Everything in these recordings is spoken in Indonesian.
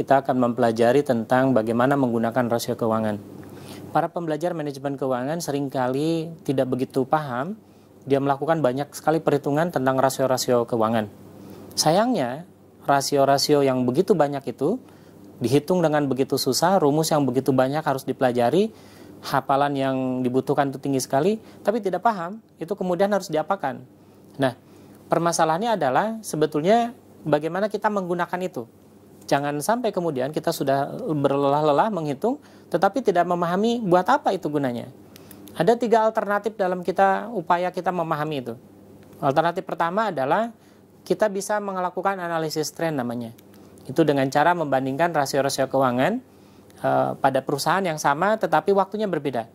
kita akan mempelajari tentang bagaimana menggunakan rasio keuangan. Para pembelajar manajemen keuangan seringkali tidak begitu paham, dia melakukan banyak sekali perhitungan tentang rasio-rasio keuangan. Sayangnya, rasio-rasio yang begitu banyak itu dihitung dengan begitu susah, rumus yang begitu banyak harus dipelajari, hafalan yang dibutuhkan itu tinggi sekali, tapi tidak paham, itu kemudian harus diapakan. Nah, permasalahannya adalah sebetulnya bagaimana kita menggunakan itu. Jangan sampai kemudian kita sudah berlelah-lelah menghitung, tetapi tidak memahami buat apa itu gunanya. Ada 3 alternatif dalam upaya kita memahami itu. Alternatif pertama adalah kita bisa melakukan analisis tren namanya. Itu dengan cara membandingkan rasio-rasio keuangan pada perusahaan yang sama tetapi waktunya berbeda.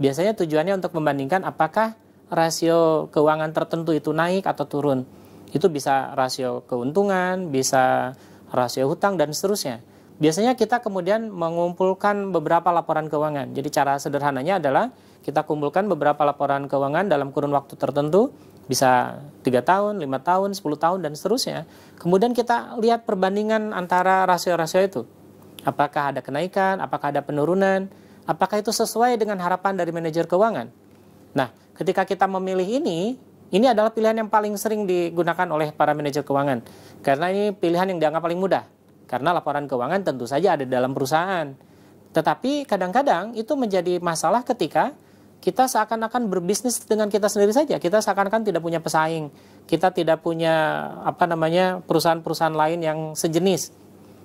Biasanya tujuannya untuk membandingkan apakah rasio keuangan tertentu itu naik atau turun. Itu bisa rasio keuntungan, bisa rasio hutang, dan seterusnya. Biasanya kita kemudian mengumpulkan beberapa laporan keuangan. Jadi cara sederhananya adalah kita kumpulkan beberapa laporan keuangan dalam kurun waktu tertentu, bisa 3 tahun, 5 tahun, 10 tahun, dan seterusnya. Kemudian kita lihat perbandingan antara rasio-rasio itu. Apakah ada kenaikan, apakah ada penurunan, apakah itu sesuai dengan harapan dari manajer keuangan. Nah, ketika kita memilih ini adalah pilihan yang paling sering digunakan oleh para manajer keuangan. Karena ini pilihan yang dianggap paling mudah. Karena laporan keuangan tentu saja ada dalam perusahaan. Tetapi kadang-kadang itu menjadi masalah ketika kita seakan-akan berbisnis dengan kita sendiri saja. Kita seakan-akan tidak punya pesaing. Kita tidak punya perusahaan-perusahaan lain yang sejenis.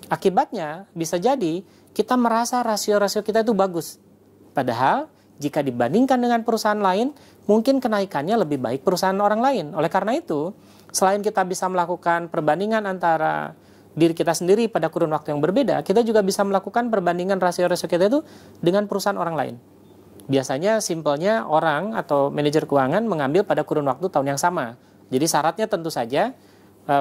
Akibatnya bisa jadi kita merasa rasio-rasio kita itu bagus. Padahal jika dibandingkan dengan perusahaan lain, mungkin kenaikannya lebih baik perusahaan orang lain. Oleh karena itu, selain kita bisa melakukan perbandingan antara diri kita sendiri pada kurun waktu yang berbeda, kita juga bisa melakukan perbandingan rasio-rasio kita itu dengan perusahaan orang lain. Biasanya simpelnya orang atau manajer keuangan mengambil pada kurun waktu tahun yang sama. Jadi syaratnya tentu saja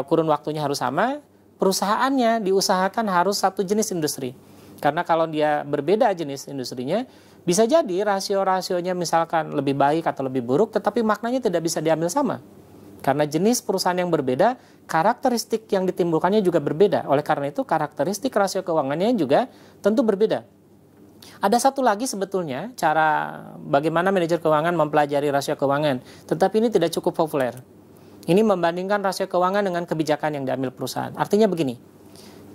kurun waktunya harus sama, perusahaannya diusahakan harus satu jenis industri. Karena kalau dia berbeda jenis industrinya, bisa jadi rasio-rasionya misalkan lebih baik atau lebih buruk, tetapi maknanya tidak bisa diambil sama. Karena jenis perusahaan yang berbeda, karakteristik yang ditimbulkannya juga berbeda. Oleh karena itu, karakteristik rasio keuangannya juga tentu berbeda. Ada satu lagi sebetulnya, cara bagaimana manajer keuangan mempelajari rasio keuangan. Tetapi ini tidak cukup populer. Ini membandingkan rasio keuangan dengan kebijakan yang diambil perusahaan. Artinya begini,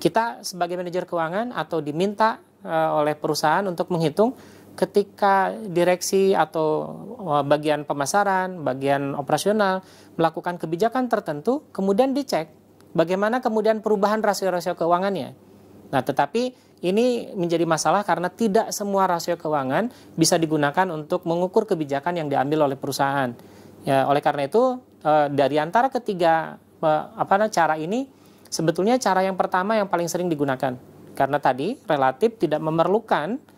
kita sebagai manajer keuangan atau diminta oleh perusahaan untuk menghitung ketika direksi atau bagian pemasaran, bagian operasional melakukan kebijakan tertentu, kemudian dicek bagaimana kemudian perubahan rasio-rasio keuangannya. Nah, tetapi ini menjadi masalah karena tidak semua rasio keuangan bisa digunakan untuk mengukur kebijakan yang diambil oleh perusahaan. Ya, oleh karena itu, dari antara ketiga cara ini, sebetulnya cara yang pertama yang paling sering digunakan. Karena tadi relatif tidak memerlukan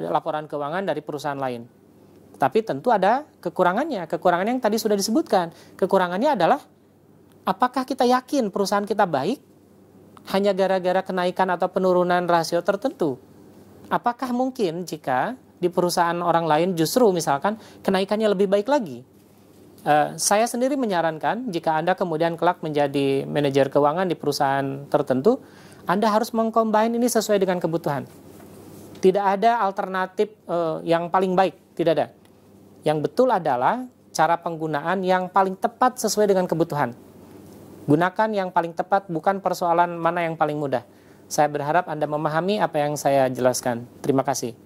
laporan keuangan dari perusahaan lain. Tapi tentu ada kekurangannya. Kekurangannya yang tadi sudah disebutkan. Kekurangannya adalah apakah kita yakin perusahaan kita baik hanya gara-gara kenaikan atau penurunan rasio tertentu? Apakah mungkin jika di perusahaan orang lain justru misalkan kenaikannya lebih baik lagi? Saya sendiri menyarankan jika Anda kemudian kelak menjadi manajer keuangan di perusahaan tertentu, Anda harus mengcombine ini sesuai dengan kebutuhan. Tidak ada alternatif yang paling baik, tidak ada. Yang betul adalah cara penggunaan yang paling tepat sesuai dengan kebutuhan. Gunakan yang paling tepat, bukan persoalan mana yang paling mudah. Saya berharap Anda memahami apa yang saya jelaskan. Terima kasih.